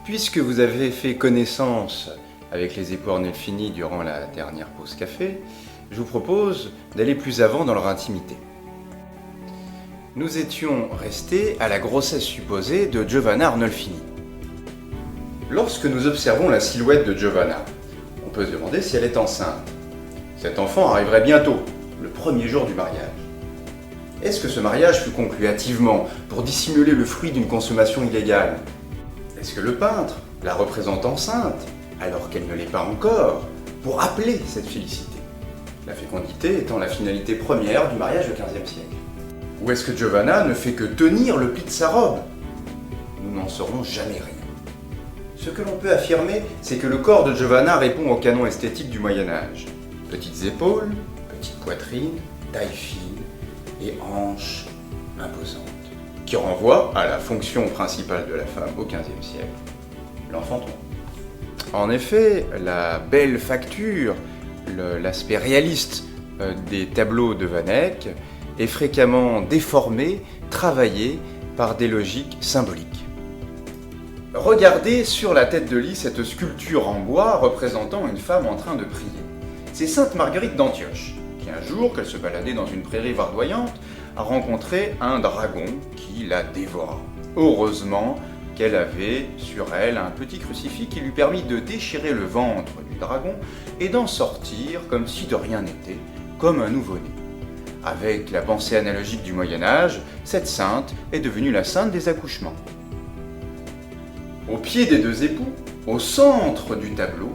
Puisque vous avez fait connaissance avec les époux Arnolfini durant la dernière pause café, je vous propose d'aller plus avant dans leur intimité. Nous étions restés à la grossesse supposée de Giovanna Arnolfini. Lorsque nous observons la silhouette de Giovanna, on peut se demander si elle est enceinte. Cet enfant arriverait bientôt, le premier jour du mariage. Est-ce que ce mariage fut conclu hâtivement pour dissimuler le fruit d'une consommation illégale? Est-ce que le peintre la représente enceinte, alors qu'elle ne l'est pas encore, pour appeler cette félicité? La fécondité étant la finalité première du mariage au XVe siècle. Ou est-ce que Giovanna ne fait que tenir le pli de sa robe? Nous n'en saurons jamais rien. Ce que l'on peut affirmer, c'est que le corps de Giovanna répond au canon esthétique du Moyen-Âge. Petites épaules, petite poitrine, taille fine et hanches imposantes, qui renvoient à la fonction principale de la femme au XVe siècle, l'enfantement. En effet, la belle facture, l'aspect réaliste des tableaux de Van Eyck est fréquemment déformé, travaillé par des logiques symboliques. Regardez sur la tête de lit cette sculpture en bois représentant une femme en train de prier. C'est Sainte Marguerite d'Antioche, qui un jour, qu'elle se baladait dans une prairie verdoyante, a rencontré un dragon qui la dévora. Heureusement qu'elle avait sur elle un petit crucifix qui lui permit de déchirer le ventre du dragon et d'en sortir comme si de rien n'était, comme un nouveau-né. Avec la pensée analogique du Moyen-Âge, cette sainte est devenue la sainte des accouchements. Au pied des deux époux, au centre du tableau,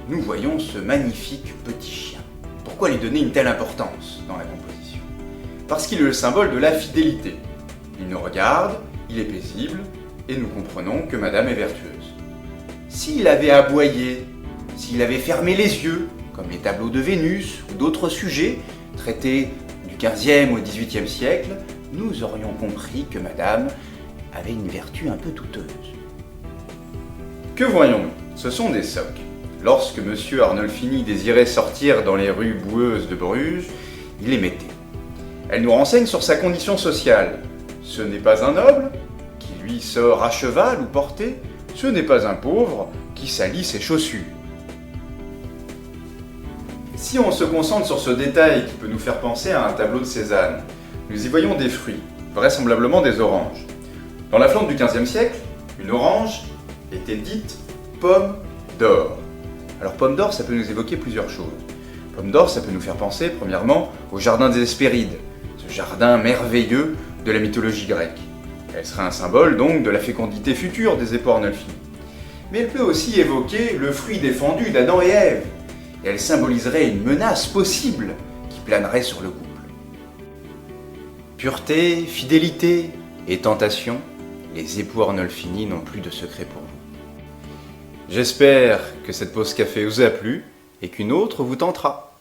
nous voyons ce magnifique petit chien. Pourquoi lui donner une telle importance dans la composition? Parce qu'il est le symbole de la fidélité. Il nous regarde, il est paisible, et nous comprenons que Madame est vertueuse. S'il avait aboyé, s'il avait fermé les yeux, comme les tableaux de Vénus ou d'autres sujets traités du XVe au XVIIIe siècle, nous aurions compris que Madame avait une vertu un peu douteuse. Que voyons-nous? Ce sont des socs. Lorsque M. Arnolfini désirait sortir dans les rues boueuses de Bruges, il les mettait. Elle nous renseigne sur sa condition sociale. Ce n'est pas un noble qui lui sort à cheval ou porté, ce n'est pas un pauvre qui salit ses chaussures. Si on se concentre sur ce détail qui peut nous faire penser à un tableau de Cézanne, nous y voyons des fruits, vraisemblablement des oranges. Dans la Flandre du XVe siècle, une orange était dite pomme d'or. Alors pomme d'or, ça peut nous évoquer plusieurs choses. Pomme d'or, ça peut nous faire penser, premièrement, au jardin des Hespérides, ce jardin merveilleux de la mythologie grecque. Elle serait un symbole donc de la fécondité future des époux Arnolfini. Mais elle peut aussi évoquer le fruit défendu d'Adam et Ève, et elle symboliserait une menace possible qui planerait sur le couple. Pureté, fidélité et tentation, les époux Arnolfini n'ont plus de secret pour vous. J'espère que cette pause café vous a plu et qu'une autre vous tentera.